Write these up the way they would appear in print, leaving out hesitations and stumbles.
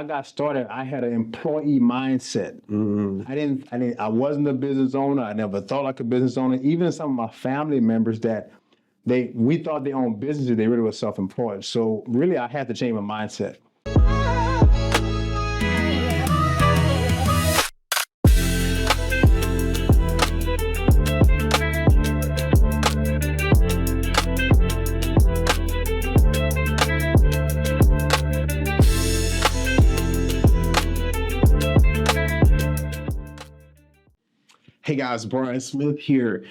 I got started, I had an employee mindset. I wasn't a business owner. I never thought like a business owner. Even some of my family members that we thought they owned businesses, they really were self-employed. So really, I had to change my mindset. Hey guys, Brian Smith here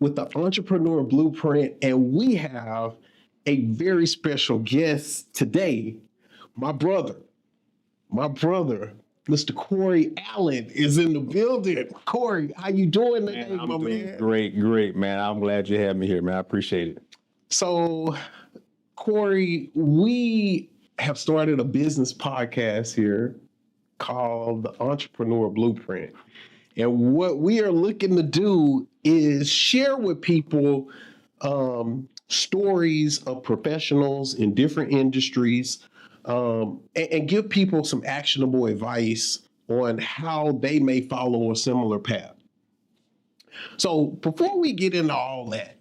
with the Entrepreneur Blueprint, and we have a very special guest today. My brother, Mr. Corey Allen is in the building. Corey, how you doing today, Man, I'm my doing man? great, man. I'm glad you had me here, man. I appreciate it. So, Corey, we have started a business podcast here called the Entrepreneur Blueprint. And what we are looking to do is share with people stories of professionals in different industries and give people some actionable advice on how they may follow a similar path. So before we get into all that,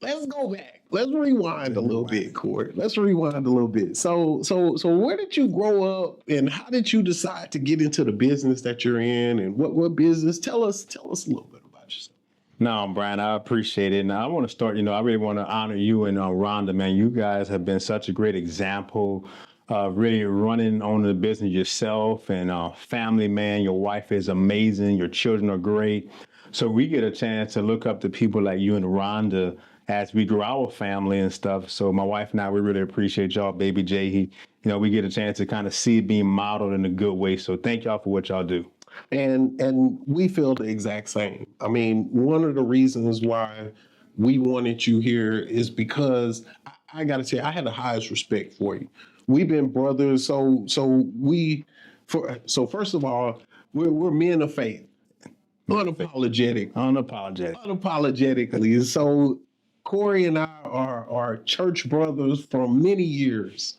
let's go back. Let's rewind a little bit, Corey. Let's rewind a little bit. So where did you grow up, and how did you decide to get into the business that you're in, and what business? Tell us a little bit about yourself. No, Brian, I appreciate it. Now I want to start, I really want to honor you and Rhonda, man. You guys have been such a great example of really running on the business yourself, and family, man. Your wife is amazing. Your children are great. So we get a chance to look up to people like you and Rhonda as we grow our family and stuff. So my wife and I, we really appreciate y'all, baby Jay. We get a chance to kind of see it being modeled in a good way. So thank y'all for what y'all do. And we feel the exact same. I mean, one of the reasons why we wanted you here is because I got to say, I had the highest respect for you. We've been brothers. So first of all, we're men of faith. Unapologetically. So Corey and I are church brothers from many years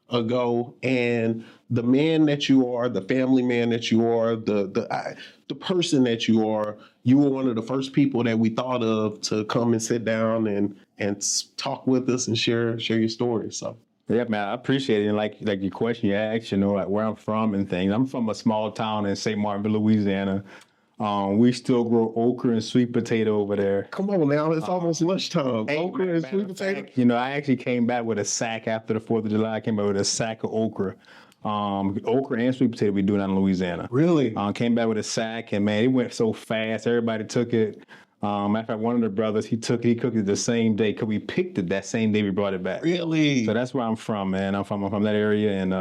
ago, and the man that you are, the family man that you are, the person that you were one of the first people that we thought of to come and sit down and talk with us and share your story. So. Yeah, man, I appreciate it. And like your question you asked, like where I'm from and things. I'm from a small town in St. Martinville, Louisiana. We still grow okra and sweet potato over there. Come on now, it's almost lunchtime. Okra and sweet potato. I actually came back with a sack after the 4th of July. I came back with a sack of okra. Okra and sweet potato we do down in Louisiana. Really? Came back with a sack, and man, it went so fast. Everybody took it. Matter of fact, one of the brothers, he cooked it the same day, because we picked it that same day we brought it back. Really? So that's where I'm from, man. I'm from that area. And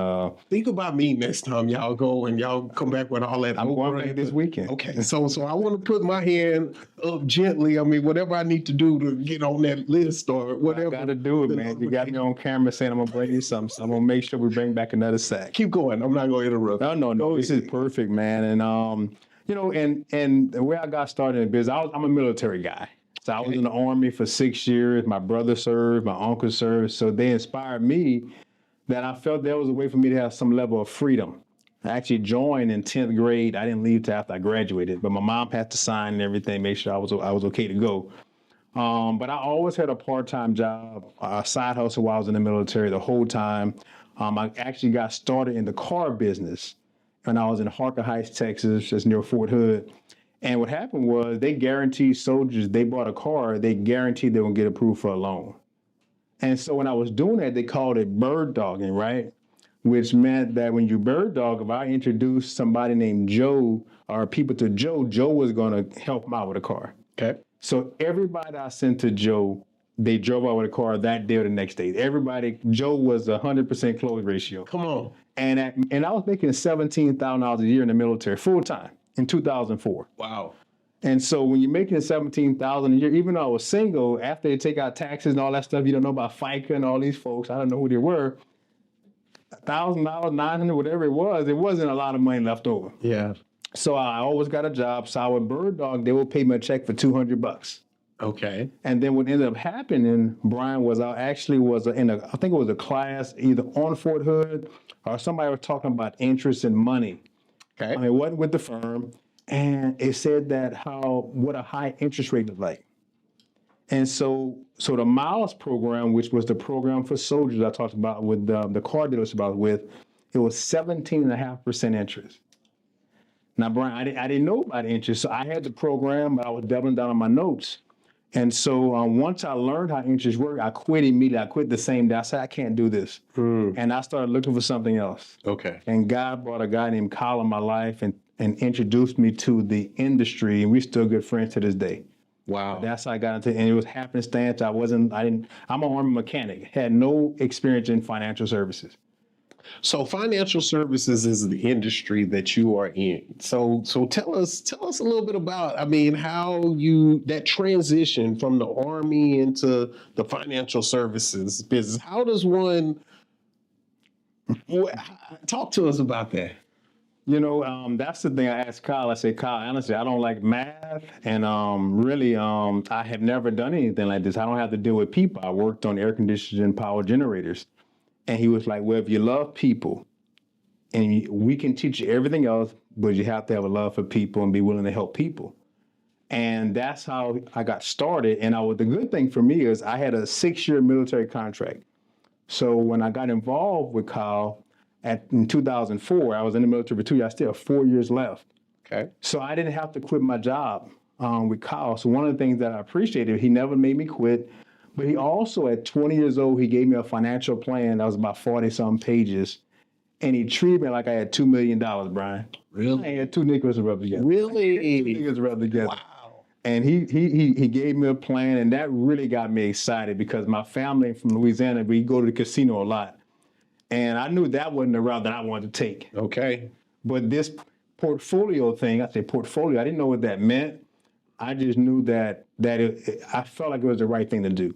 think about me next time y'all go and y'all come back with all that. I'm going back this weekend. Okay, so I want to put my hand up gently. I mean, whatever I need to do to get on that list or whatever. I got to do it, man. You got me on camera saying I'm going to bring you something. So I'm going to make sure we bring back another sack. Keep going. I'm not going to interrupt. No. This is perfect, man. And and the way I got started in business, I'm a military guy. So I was in the Army for 6 years. My brother served, my uncle served. So they inspired me that I felt there was a way for me to have some level of freedom. I actually joined in 10th grade. I didn't leave till after I graduated, but my mom had to sign and everything, make sure I was okay to go. But I always had a part-time job, a side hustle while I was in the military the whole time. I actually got started in the car business when I was in Harker Heights, Texas, just near Fort Hood. And what happened was they guaranteed soldiers, they bought a car, they guaranteed they would get approved for a loan. And so when I was doing that, they called it bird dogging, right? Which meant that when you bird dog, if I introduced somebody named Joe or people to Joe, Joe was going to help them out with a car. Okay. So everybody I sent to Joe, they drove out with a car that day or the next day. Joe was 100% close ratio. Come on. And I was making $17,000 a year in the military full time in 2004. Wow. And so when you're making $17,000 a year, even though I was single, after they take out taxes and all that stuff, you don't know about FICA and all these folks. I don't know who they were. $1,000, $900, whatever it wasn't a lot of money left over. Yeah. So I always got a job. So I would bird dog. They would pay me a check for $200. Okay. And then what ended up happening, Brian, was I actually was in a, I think it was a class either on Fort Hood or somebody was talking about interest in money. Okay. I mean, it wasn't with the firm. And it said that what a high interest rate is like. And so the Miles program, which was the program for soldiers I talked about with the car dealers I was with, it was 17.5% interest. Now, Brian, I didn't know about interest, so I had the program, but I was doubling down on my notes. And so once I learned how interest worked, I quit immediately. I quit the same day. I said, I can't do this. And I started looking for something else. Okay. And God brought a guy named Kyle in my life and introduced me to the industry, and we're still good friends to this day. Wow. That's how I got into it. And it was happenstance. I'm an army mechanic, had no experience in financial services. So financial services is the industry that you are in. So tell us a little bit about, I mean, how that transition from the Army into the financial services business. How does one talk to us about that? You know, that's the thing I asked Kyle. I said, Kyle, honestly, I don't like math. And really, I have never done anything like this. I don't have to deal with people. I worked on air conditioners and power generators. And he was like, well, if you love people, and we can teach you everything else, but you have to have a love for people and be willing to help people. And that's how I got started. And the good thing for me is I had a 6-year military contract. So when I got involved with Kyle in 2004, I was in the military for 2 years. I still have 4 years left. Okay. So I didn't have to quit my job with Kyle. So one of the things that I appreciated, he never made me quit. But he also, at 20 years old, he gave me a financial plan that was about 40-some pages. And he treated me like I had $2 million, Brian. Really? I had two nickels to rub together. Really? Two nickels to rub together. Wow. And he gave me a plan, and that really got me excited because my family from Louisiana, we go to the casino a lot. And I knew that wasn't the route that I wanted to take. Okay. But this portfolio thing, I say portfolio, I didn't know what that meant. I just knew that I felt like it was the right thing to do.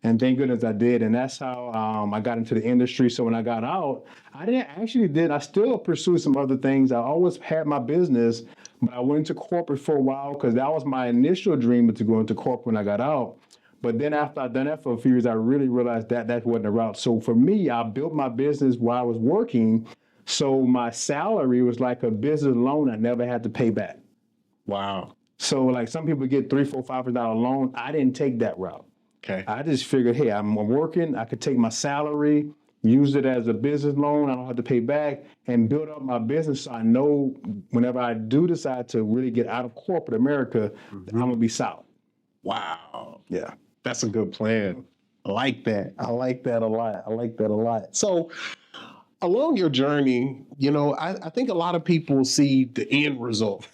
And thank goodness I did. And that's how I got into the industry. So when I got out, I still pursued some other things. I always had my business, but I went into corporate for a while because that was my initial dream, to go into corporate when I got out. But then after I'd done that for a few years, I really realized that wasn't the route. So for me, I built my business while I was working. So my salary was like a business loan I never had to pay back. Wow. So like some people get $300, $400, $500 loan. I didn't take that route. Okay. I just figured, hey, I'm working. I could take my salary, use it as a business loan. I don't have to pay back, and build up my business. So I know whenever I do decide to really get out of corporate America, I'm gonna be solid. Wow. Yeah. That's a good plan. I like that. I like that a lot. So along your journey, I think a lot of people see the end result.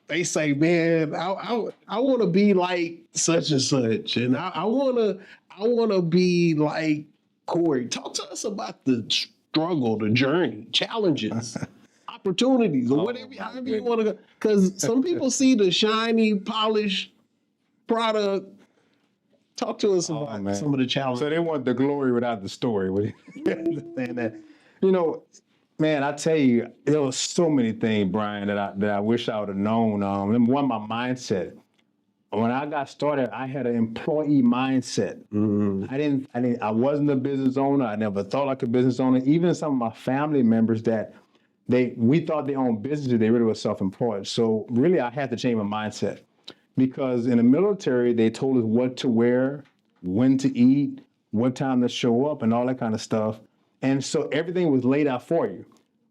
They say, man, I want to be like such and such, and I want to be like Corey. Talk to us about the struggle, the journey, challenges, opportunities, or whatever, however you want to go. Because some people see the shiny, polished product. Talk to us about some of the challenges. So they want the glory without the story. You understand that? Man, I tell you, there was so many things, Brian, that I wish I would have known. Number one, my mindset. When I got started, I had an employee mindset. I wasn't a business owner. I never thought like a business owner. Even some of my family members we thought they owned businesses, they really were self-employed. So really, I had to change my mindset because in the military, they told us what to wear, when to eat, what time to show up, and all that kind of stuff. And so everything was laid out for you.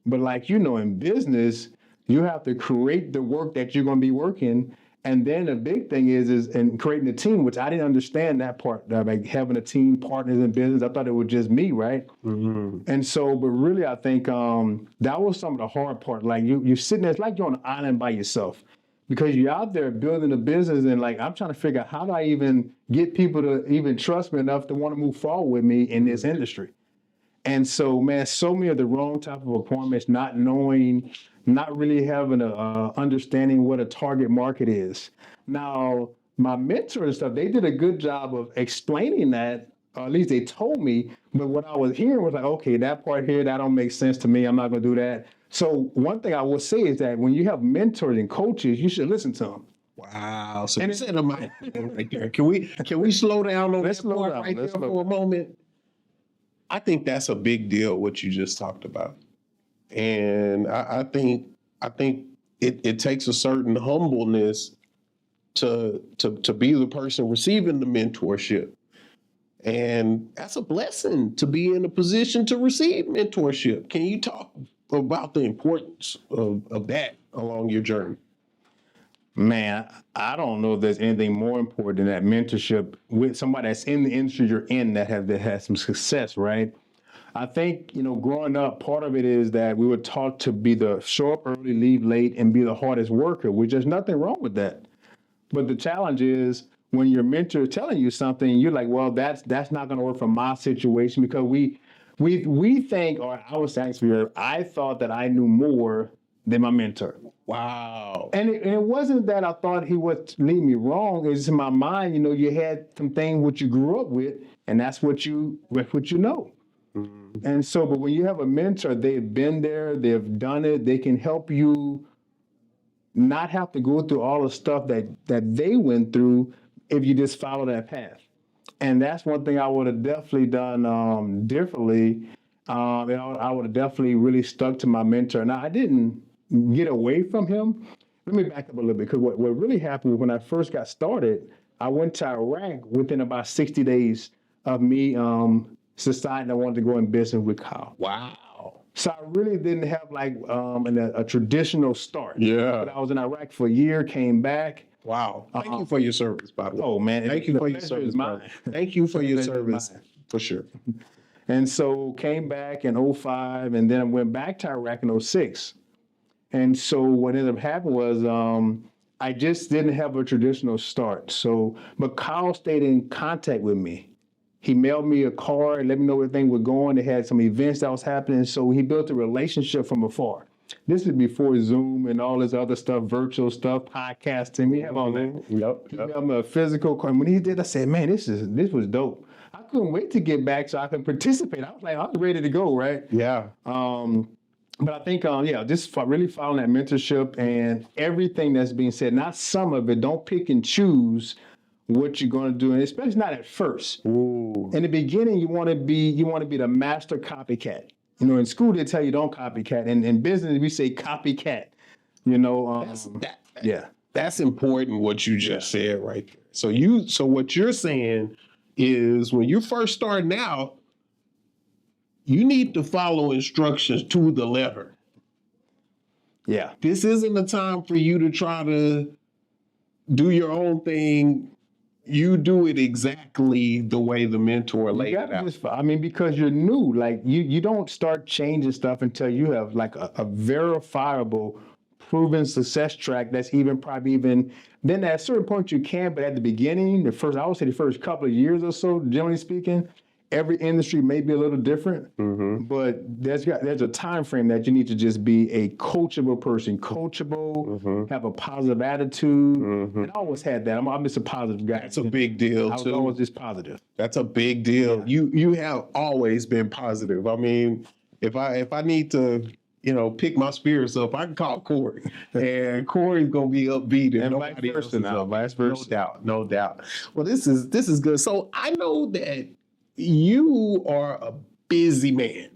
But in business, you have to create the work that you're going to be working. And then the big thing is in creating a team, which I didn't understand that part, like having a team, partners in business. I thought it was just me, right? And so, but really, I think that was some of the hard part. Like you're sitting there, it's like you're on an island by yourself because you're out there building a business and I'm trying to figure out how do I even get people to even trust me enough to want to move forward with me in this industry. And so, man, so many of the wrong type of appointments, not knowing, not really having a understanding what a target market is. Now, my mentor and stuff, they did a good job of explaining that, or at least they told me, but what I was hearing was like, okay, that part here, that don't make sense to me. I'm not gonna do that. So one thing I will say is that when you have mentors and coaches, you should listen to them. Wow. So And you said a microphone right there. Can we slow down on Let's that slow part down. right Let's there slow for a moment? I think that's a big deal, what you just talked about. And I think it takes a certain humbleness to be the person receiving the mentorship. And that's a blessing to be in a position to receive mentorship. Can you talk about the importance of that along your journey? Man, I don't know if there's anything more important than that mentorship with somebody that's in the industry you're in that has some success, right? I think, growing up, part of it is that we were taught to be the show up early, leave late, and be the hardest worker, which there's nothing wrong with that. But the challenge is when your mentor is telling you something, you're like, well, that's not going to work for my situation because we think, or I was actually, I thought that I knew more than my mentor. Wow. And it wasn't that I thought he would lead me wrong. It's in my mind, you had some things what you grew up with, and that's what you know. Mhm. And so, but when you have a mentor, they've been there, they've done it, they can help you not have to go through all the stuff that they went through if you just follow that path. And that's one thing I would have definitely done differently. I would have definitely really stuck to my mentor. Now, I didn't get away from him. Let me back up a little bit because what really happened when I first got started, I went to Iraq within about 60 days of me deciding I wanted to go in business with Kyle. Wow. So I really didn't have like a traditional start. Yeah. But I was in Iraq for a year, came back. Wow. Thank you for your service, by the way. Oh man, Thank you the for your pleasure is service, brother. mine. Thank you for your Pleasure is service, mine. for sure. And so came back in '05, and then I went back to Iraq in '06. And so what ended up happening was I just didn't have a traditional start. So, but Kyle stayed in contact with me. He mailed me a card, let me know where everything was going. They had some events that was happening. So he built a relationship from afar. This is before Zoom and all this other stuff, virtual stuff, podcasting. We have all that. Yep. He mailed me a physical card. When he did, I said, man, this was dope. I couldn't wait to get back so I could participate. I was like, I was ready to go, right? Yeah. But I think, just really following that mentorship and everything that's being said, not some of it, don't pick and choose what you're going to do, and especially not at first. Ooh. In the beginning, you want to be the master copycat. In school they tell you don't copycat, and in business we say copycat. Yeah. That's important what you just said right there. So what you're saying is when you're first starting out, you need to follow instructions to the letter. Yeah. This isn't the time for you to try to do your own thing. You do it exactly the way the mentor laid it out. Because you're new. Like you don't start changing stuff until you have like a verifiable, proven success track that's then at a certain point you can, but at the beginning, the first couple of years or so, generally speaking, every industry may be a little different, but there's a time frame that you need to just be a coachable person, have a positive attitude. And I always had that. I'm just a positive guy. That's a big deal I was too. always just positive. That's a big deal. Yeah. You have always been positive. I mean, if I need to, pick my spirits up, I can call Corey, and Corey's gonna be upbeat, and nobody else is up. Vice versa. No doubt. Well, this is good. So I know that you are a busy man.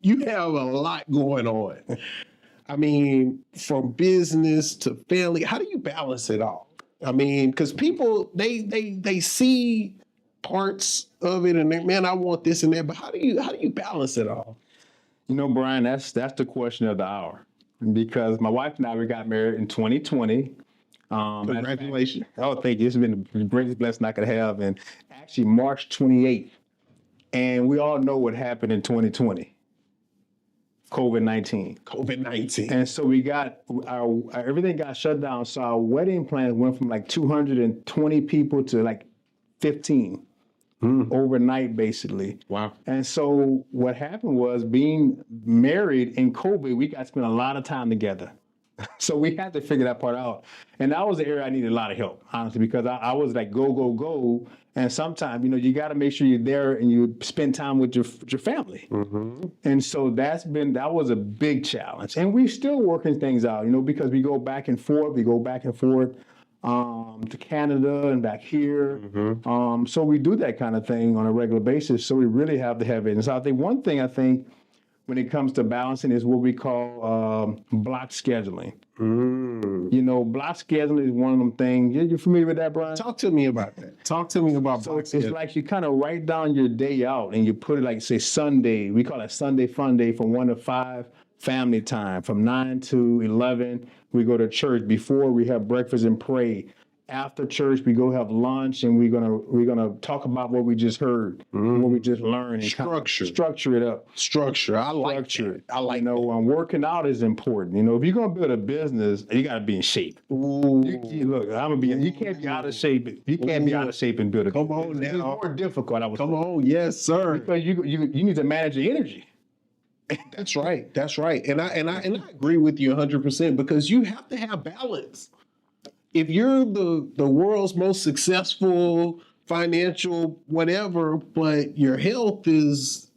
You have a lot going on. I mean, from business to family, how do you balance it all? I mean, because people they see parts of it and man, I want this and that, but how do you balance it all? Brian, that's the question of the hour. Because my wife and I, we got married in 2020. Congratulations. Thank you. It's been the greatest blessing I could have. And actually March 28th. And we all know what happened in 2020. COVID-19. And so we got everything got shut down. So our wedding plans went from like 220 people to like 15 overnight, basically. Wow. And so what happened was being married in COVID, we got to spend a lot of time together. So we had to figure that part out. And that was the area I needed a lot of help, honestly, because I was like, go, go, go. And sometimes, you got to make sure you're there and you spend time with your family. And so that was a big challenge. And we're still working things out, because we go back and forth. to Canada and back here. Mm-hmm. So we do that kind of thing on a regular basis. So we really have to have it. And so I think one thing when it comes to balancing is what we call block scheduling. You know, block scheduling is one of them things. You familiar with that, Brian? Talk to me about that. Talk to me about So block it's scheduling. like you kind of write down your day out and you put it like, say, Sunday. We call it Sunday Fun Day from 1 to 5, family time. From 9 to 11, we go to church. Before, we have breakfast and pray. After church, we go have lunch and we're gonna talk about what we just heard, what we just learned, and kind of structure it up. Structure. I like Structure that. it. I like You know, working out is important. You know, if you're gonna build a business, you gotta be in shape. Ooh. Look, you can't be out of shape. You can't be out of shape and build a Come on It's now. more difficult, I would Come say. on. Yes, sir. Because you need to manage your energy. That's right. That's right. And I agree with you 100% because you have to have balance. If you're the world's most successful financial whatever, but your health is,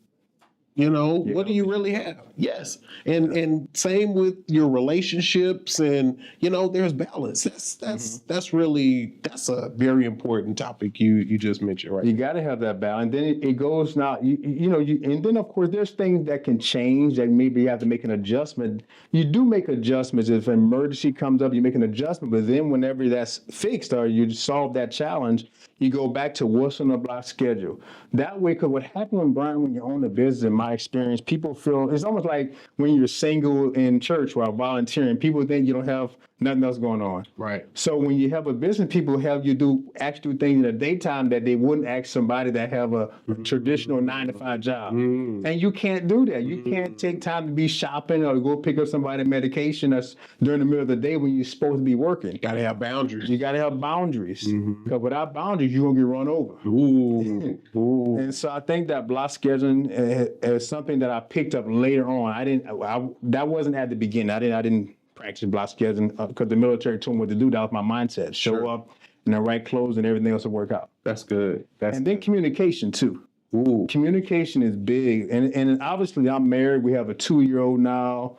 what do you really have? Yes. And same with your relationships and, there's balance. That's a very important topic you just mentioned, right? You got to have that balance. Then it goes now, and then of course there's things that can change that maybe you have to make an adjustment. You do make adjustments if an emergency comes up, you make an adjustment, but then whenever that's fixed or you solve that challenge, you go back to what's on the block schedule. That way, because what happened, Brian, when you own a business, in my experience, people feel, it's almost like when you're single in church while volunteering, people think you don't have nothing else going on. Right. So when you have a business, people have you actually do things in the daytime that they wouldn't ask somebody that have a traditional 9-to-5 job. And you can't do that. You can't take time to be shopping or go pick up somebody's medication that's during the middle of the day when you're supposed to be working. Got to have boundaries. You got to have boundaries. Because without boundaries, you're going to get run over. Ooh. And so I think that block scheduling is something that I picked up later on. That wasn't at the beginning. I didn't practice block scheduling because the military told me what to do. That was my mindset. Show up in the right clothes and everything else will work out. That's good. And then communication too. Ooh. Communication is big. And obviously I'm married. We have a 2-year-old now.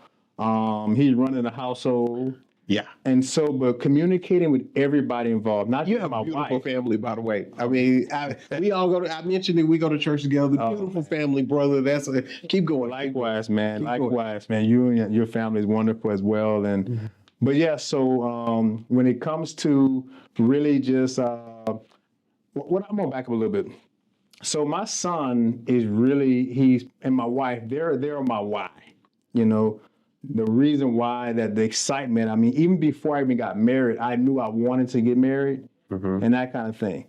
He's running the household. Yeah. And so, but communicating with everybody involved, not You just have my a beautiful wife. family, by the way. I mean, we all go to, I mentioned that we go to church together. Beautiful family, brother. Keep going. Likewise, man. Keep Likewise, man. You and your family is wonderful as well. And but yeah, so when it comes to really just what I'm gonna back up a little bit. So my son is really and my wife, they're my why. You know, the reason why, that the excitement. I mean, even before I even got married, I knew I wanted to get married and that kind of thing.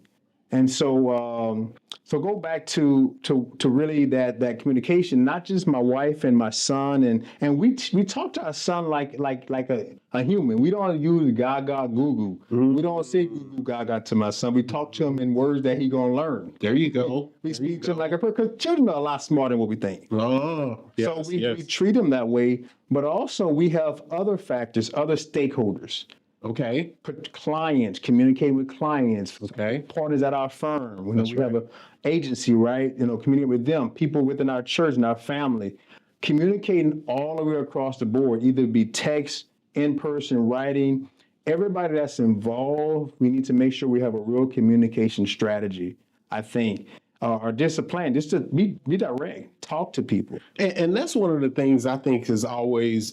And so so go back to really that communication, not just my wife and my son, and we talk to our son like a human. We don't use gaga goo goo. We don't say goo goo gaga to my son. We talk to him in words that he gonna learn. There you go. We speak to him like a person, because children are a lot smarter than what we think. Oh, yes, So we treat them that way, but also we have other factors, other stakeholders. Okay. Clients, communicating with clients, Okay. partners at our firm. We have an agency, right? Communicate with them, people within our church and our family, communicating all the way across the board, either be text, in person, writing. Everybody that's involved, we need to make sure we have a real communication strategy, I think. Our discipline, just to be direct, talk to people. And that's one of the things I think I've always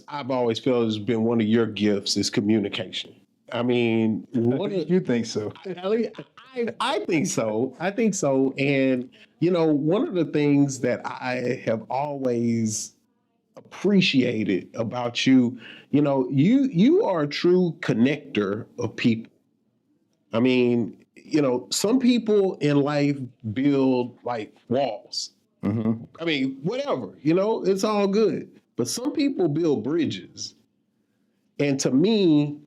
felt has been one of your gifts is communication. I mean, You think so? I think so. I think so. And, one of the things that I have always appreciated about you, you are a true connector of people. I mean, some people in life build like walls. I mean, whatever, it's all good. But some people build bridges. And to me,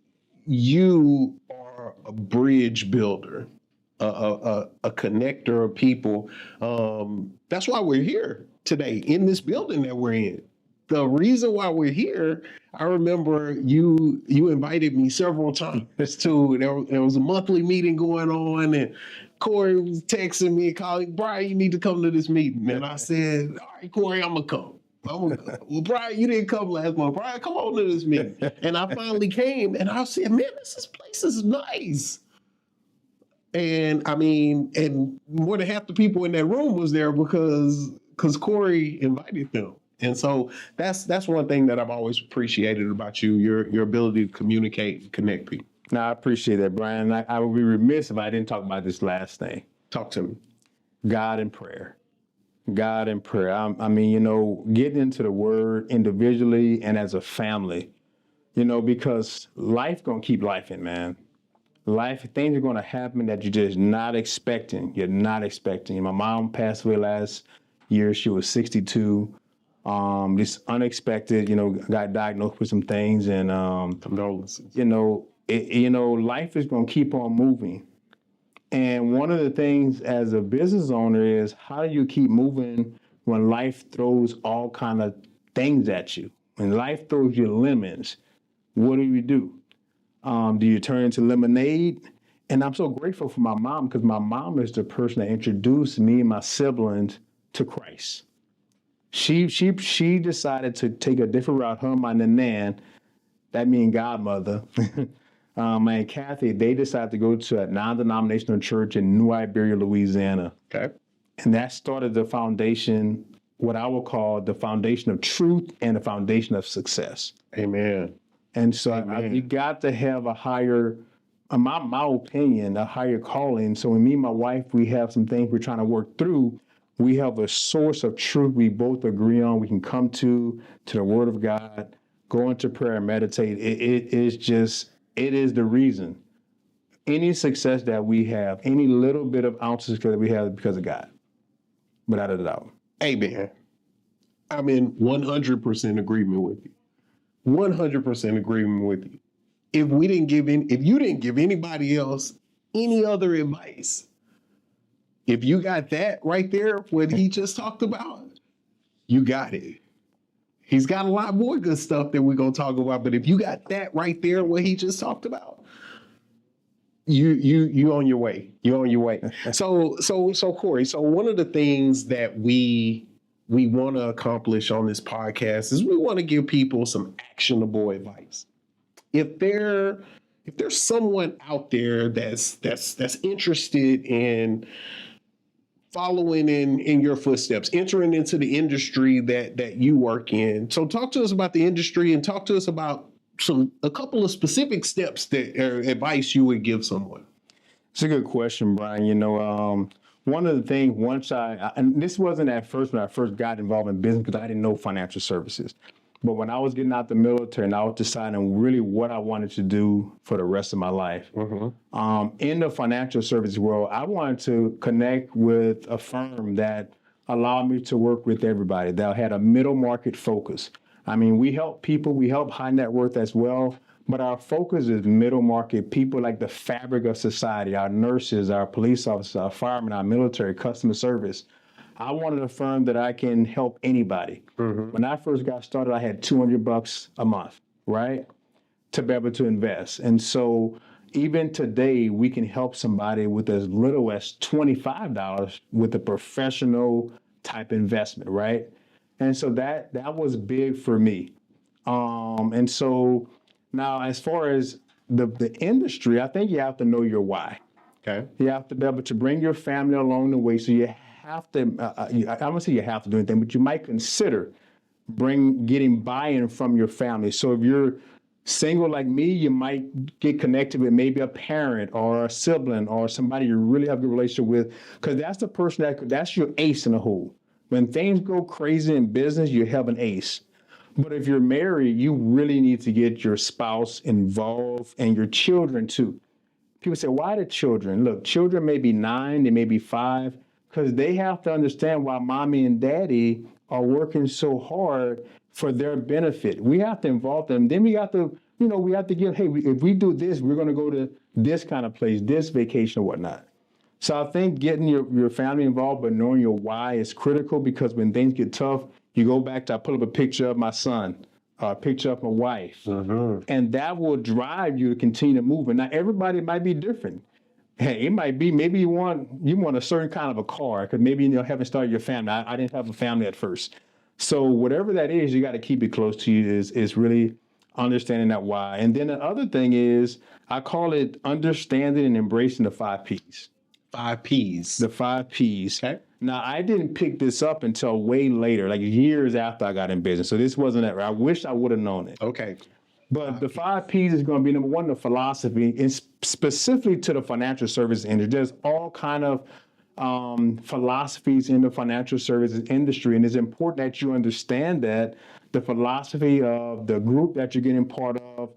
you are a bridge builder, a connector of people. That's why we're here today in this building that we're in. The reason why we're here, I remember you invited me several times to, there was a monthly meeting going on, and Corey was texting me and calling, Brian, you need to come to this meeting. And I said, all right, Corey, I'm going to come. Well, Brian, you didn't come last month. Brian, come on to this meeting. And I finally came, and I said, man, this place is nice. And I mean, and more than half the people in that room was there because Corey invited them. And so that's one thing that I've always appreciated about you, your ability to communicate and connect people. No, I appreciate that, Brian. I would be remiss if I didn't talk about this last thing. Talk to me. God and prayer. God and prayer. I mean, getting into the word individually and as a family, because life gonna keep lifing, man. Things are gonna happen that you're just not expecting. You're not expecting. My mom passed away last year. She was 62. Just unexpected, got diagnosed with some things, and Condolences. life is gonna keep on moving. And one of the things as a business owner is how do you keep moving when life throws all kind of things at you? When life throws you lemons, what do you do? Do you turn into lemonade? And I'm so grateful for my mom because my mom is the person that introduced me and my siblings to Christ. She decided to take a different route. Her and my nan, that means godmother, and Kathy, they decided to go to a non-denominational church in New Iberia, Louisiana. Okay. And that started the foundation, what I would call the foundation of truth and the foundation of success. Amen. And so you got to have a higher, my opinion, a higher calling. So when me and my wife, we have some things we're trying to work through. We have a source of truth we both agree on. We can come to the Word of God, go into prayer and meditate. It is the reason. Any success that we have, any little bit of ounces that we have is because of God, without a doubt. Amen. I'm in 100% agreement with you. 100% agreement with you. If you didn't give anybody else any other advice, if you got that right there, what he just talked about, you got it. He's got a lot more good stuff that we're gonna talk about, but if you got that right there, what he just talked about, you on your way. You're on your way. So Corey, so one of the things that we want to accomplish on this podcast is we want to give people some actionable advice. If there's someone out there that's interested in following in your footsteps, entering into the industry that you work in. So talk to us about the industry and talk to us about a couple of specific steps that or advice you would give someone. It's a good question, Brian. One of the things and this wasn't at first when I first got involved in business because I didn't know financial services. But when I was getting out the military and I was deciding really what I wanted to do for the rest of my life, in the financial services world, I wanted to connect with a firm that allowed me to work with everybody, that had a middle market focus. I mean, we help people, we help high net worth as well, but our focus is middle market, people like the fabric of society, our nurses, our police officers, our firemen, our military, customer service. I wanted a firm that I can help anybody. When I first got started, I had $200 a month, right, to be able to invest. And so even today, we can help somebody with as little as $25 with a professional type investment, right? And so that was big for me. And so now as far as the industry, I think you have to know your why. Okay. You have to be able to bring your family along the way. So you have to, I don't say you have to do anything, but you might consider getting buy-in from your family. So if you're single like me, you might get connected with maybe a parent or a sibling or somebody you really have a good relationship with, because that's the person that's your ace in the hole. When things go crazy in business, you have an ace. But if you're married, you really need to get your spouse involved and your children too. People say, why the children? Look, children may be 9, they may be 5, because they have to understand why mommy and daddy are working so hard for their benefit. We have to involve them. Then we have to, we have to give, hey, if we do this, we're going to go to this kind of place, this vacation or whatnot. So I think getting your family involved, but knowing your why is critical, because when things get tough, you go back to, I put up a picture of my son, a picture of my wife, and that will drive you to continue to move. And now everybody might be different. Hey, it might be, maybe you want a certain kind of a car, because maybe you haven't started your family. I didn't have a family at first. So whatever that is, you got to keep it close to you. Is really understanding that why. And then the other thing is, I call it understanding and embracing the 5 Ps. 5 Ps. The 5 Ps. Okay. Now, I didn't pick this up until way later, like years after I got in business. So this wasn't ever. I wish I would have known it. Okay. But the 5 Ps is going to be number one, the philosophy, and specifically to the financial services industry. There's all kind of philosophies in the financial services industry, and it's important that you understand that the philosophy of the group that you're getting part of,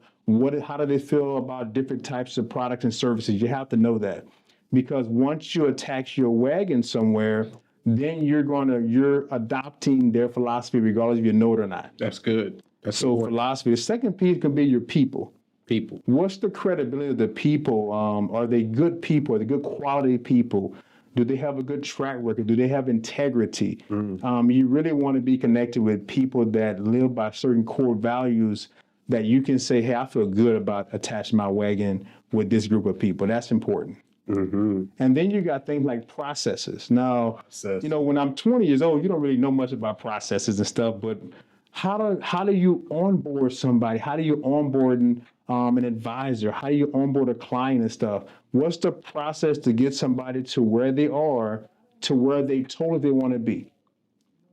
how do they feel about different types of products and services? You have to know that, because once you attach your wagon somewhere, then you're adopting their philosophy, regardless if you know it or not. That's good. That's So important. philosophy. The second piece can be your people. People. What's the credibility of the people? Are they good people? Are they good quality people? Do they have a good track record? Do they have integrity? You really want to be connected with people that live by certain core values that you can say, hey, I feel good about attaching my wagon with this group of people. That's important. And then you got things like processes. Now, when I'm 20 years old, you don't really know much about processes and stuff, but how do you onboard somebody? How do you onboard an advisor? How do you onboard a client and stuff? What's the process to get somebody to where they are, to where they told they want to be?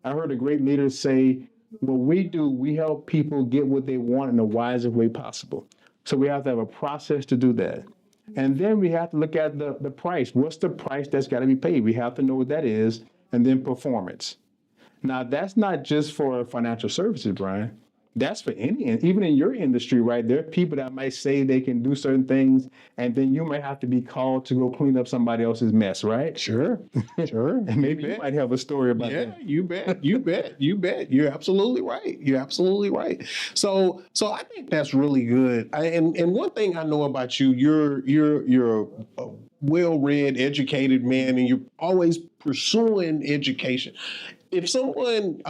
I heard a great leader say, what we do, we help people get what they want in the wisest way possible. So we have to have a process to do that. And then we have to look at the price. What's the price that's got to be paid? We have to know what that is. And then performance. Now, that's not just for financial services, Brian. That's for any, and even in your industry, right? There are people that might say they can do certain things, and then you might have to be called to go clean up somebody else's mess, right? Sure. And maybe you might have a story about that. You bet. You bet. You bet. You're absolutely right. You're absolutely right. So I think that's really good. And one thing I know about you, you're a well-read, educated man, and you're always pursuing education. If someone,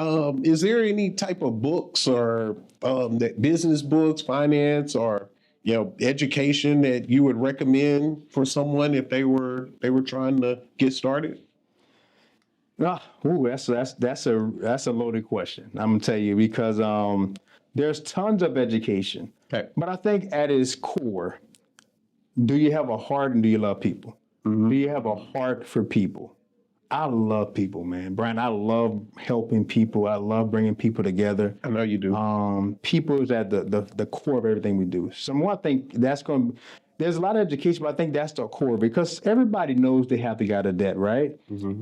is there any type of books or that business books, finance, or education that you would recommend for someone if they were trying to get started? That's a loaded question. I'm gonna tell you, because there's tons of education. Okay. But I think at its core, do you have a heart and do you love people? Do you have a heart for people? I love people, man. Brian, I love helping people. I love bringing people together. I know you do. People is at the core of everything we do. So I think there's a lot of education, but I think that's the core, because everybody knows they have to get out of debt, right?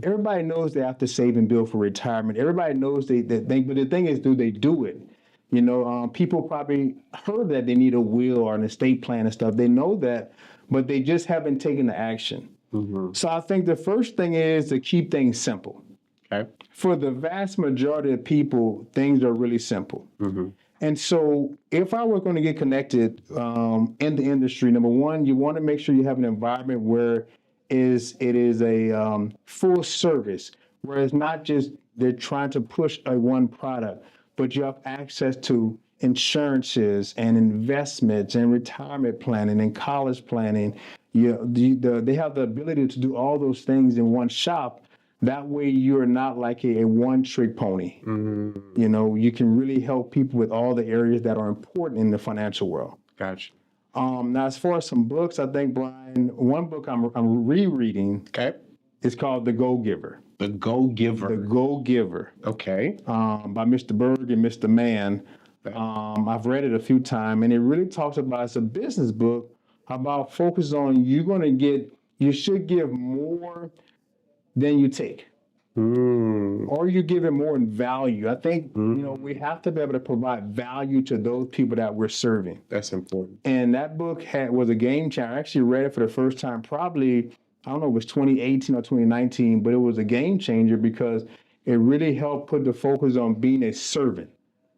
Everybody knows they have to save and build for retirement. Everybody knows but the thing is, do they do it? People probably heard that they need a will or an estate plan and stuff. They know that, but they just haven't taken the action. So I think the first thing is to keep things simple. Okay. For the vast majority of people, things are really simple. And so if I were going to get connected in the industry, number one, you want to make sure you have an environment where it is a full service, where it's not just they're trying to push one product, but you have access to insurances and investments and retirement planning and college planning. They have the ability to do all those things in one shop. That way you're not like a one-trick pony. You can really help people with all the areas that are important in the financial world. Gotcha. Now, as far as some books, I think, Brian, one book I'm rereading. Okay. It's called The Go-Giver. The Go-Giver. The Go-Giver. Okay. By Mr. Berg and Mr. Mann. I've read it a few times, and it really talks about, it's a business book about focus on you should give more than you take. Or you give it more in value. I think, we have to be able to provide value to those people that we're serving. That's important. And that book was a game changer. I actually read it for the first time, probably, I don't know, it was 2018 or 2019, but it was a game changer because it really helped put the focus on being a servant,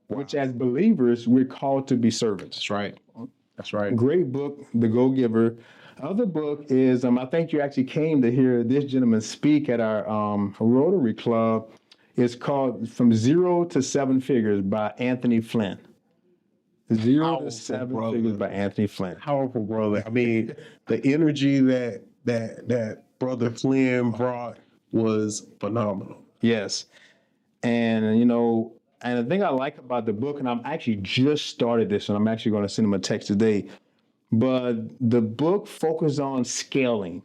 which as believers, we're called to be servants. That's right. That's right. Great book, The Go-Giver. Other book is, I think you actually came to hear this gentleman speak at our Rotary Club. It's called From Zero to Seven Figures by Anthony Flynn. Zero to Seven Figures by Anthony Flynn. Powerful, brother. I mean, the energy that Brother Flynn brought was phenomenal. Yes. And, And the thing I like about the book, and I'm actually just started this, and I'm actually going to send him a text today, but the book focuses on scaling.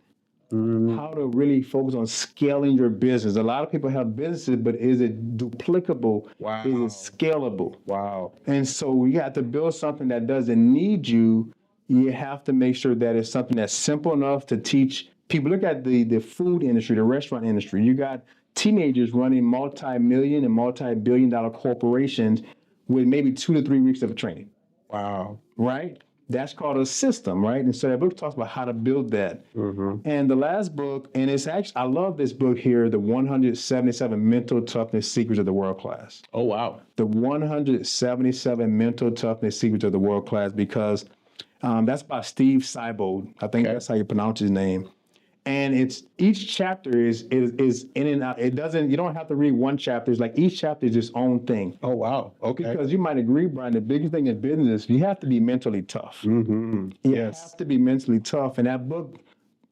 How to really focus on scaling your business. A lot of people have businesses, but is it duplicable? Wow. Is it scalable? Wow. And so you have to build something that doesn't need you. You have to make sure that it's something that's simple enough to teach people. Look at the food industry, the restaurant industry. You got teenagers running multi-million and multi-billion-dollar corporations with maybe 2 to 3 weeks of training. Wow. Right? That's called a system, right? And so that book talks about how to build that. And the last book, and it's actually, I love this book here, The 177 Mental Toughness Secrets of the World Class. Oh, wow. The 177 Mental Toughness Secrets of the World Class, because that's by Steve Seibold. I think that's how you pronounce his name. And it's each chapter is in and out. It doesn't, you don't have to read one chapter. It's like each chapter is its own thing. Oh, wow. Okay. Because you might agree, Brian, the biggest thing in business, you have to be mentally tough. You have to be mentally tough. And that book,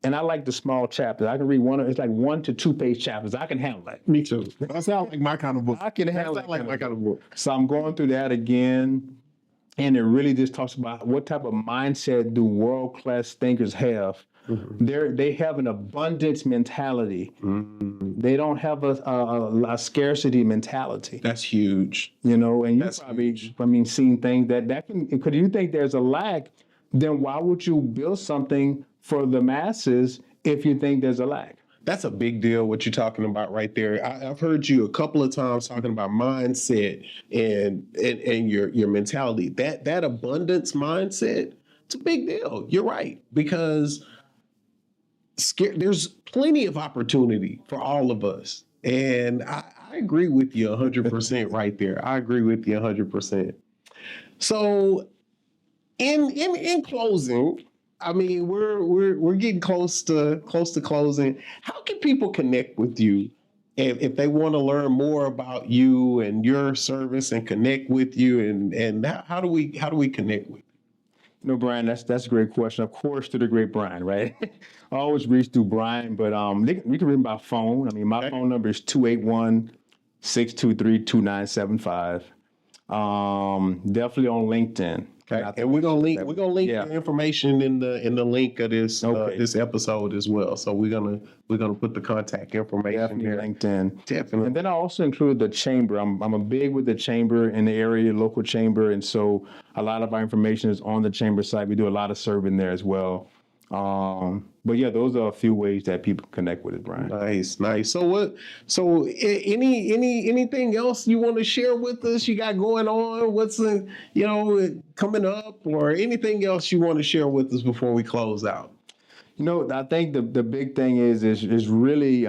and I like the small chapters. I can read it's like 1 to 2 page chapters. I can handle that. Me too. That sounds like my kind of book. I can handle that. Like my kind of book. So I'm going through that again. And it really just talks about what type of mindset do world-class thinkers have. They have an abundance mentality. They don't have a scarcity mentality. That's huge. You know, and That's you probably, seen things that can, because you think there's a lack, then why would you build something for the masses if you think there's a lack? That's a big deal, what you're talking about right there. I've heard you a couple of times talking about mindset and your mentality. That abundance mindset, it's a big deal. You're right, because there's plenty of opportunity for all of us. And I agree with you 100% right there. I agree with you 100%. So in closing, I mean, we're getting close to closing. How can people connect with you if they want to learn more about you and your service and connect with you? And how do we connect with you? You know, Brian, that's a great question. Of course, to the great Brian, right? I always reach through Brian, but we can reach him by phone. I mean, my phone number is 281-623-2975. Definitely on LinkedIn. Okay. And we're gonna link the information in the link of this this episode as well. So we're gonna put the contact information Definitely there. LinkedIn. Definitely. And then I also include the chamber. I'm a big with the chamber in the area, local chamber, and so a lot of our information is on the chamber site. We do a lot of serving there as well. But yeah, those are a few ways that people connect with it, Brian. Nice. So anything else you want to share with us? You got going on? What's coming up, or anything else you want to share with us before we close out? You know, I think the big thing is really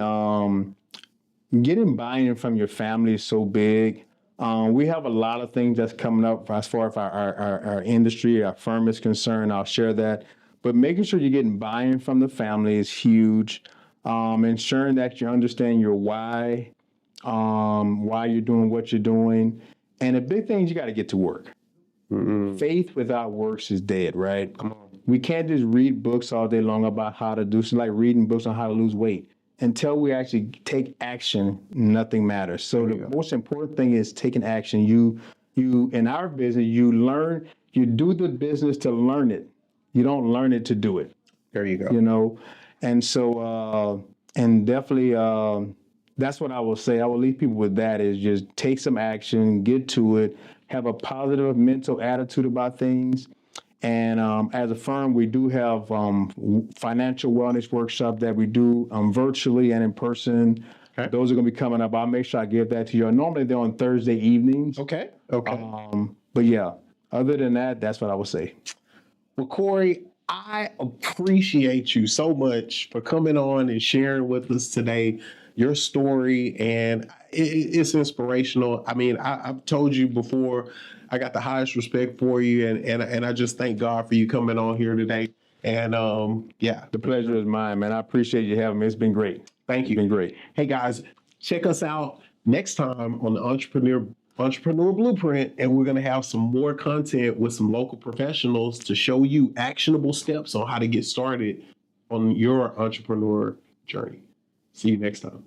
getting buy-in from your family is so big. We have a lot of things that's coming up as far as our industry, our firm is concerned. I'll share that. But making sure you're getting buy-in from the family is huge. Ensuring that you understand your why you're doing what you're doing. And the big thing is you got to get to work. Faith without works is dead, right? Come on. We can't just read books all day long about how to do something, like reading books on how to lose weight. Until we actually take action, nothing matters. So the most important thing is taking action. You in our business, you do the business to learn it. You don't learn it to do it. There you go. You know, and so and definitely that's what I will say. I will leave people with that, is just take some action, get to it, have a positive mental attitude about things. And as a firm, we do have financial wellness workshops that we do virtually and in person. Okay. Those are going to be coming up. I'll make sure I give that to you. Normally they're on Thursday evenings. Okay. But yeah, other than that, that's what I would say. Well, Corey, I appreciate you so much for coming on and sharing with us today your story, and it's inspirational. I mean, I've told you before, I got the highest respect for you, and I just thank God for you coming on here today. And the pleasure is mine, man. I appreciate you having me. It's been great. Thank you. It's been great. Hey guys, check us out next time on the Entrepreneur Blueprint, and we're going to have some more content with some local professionals to show you actionable steps on how to get started on your entrepreneur journey. See you next time.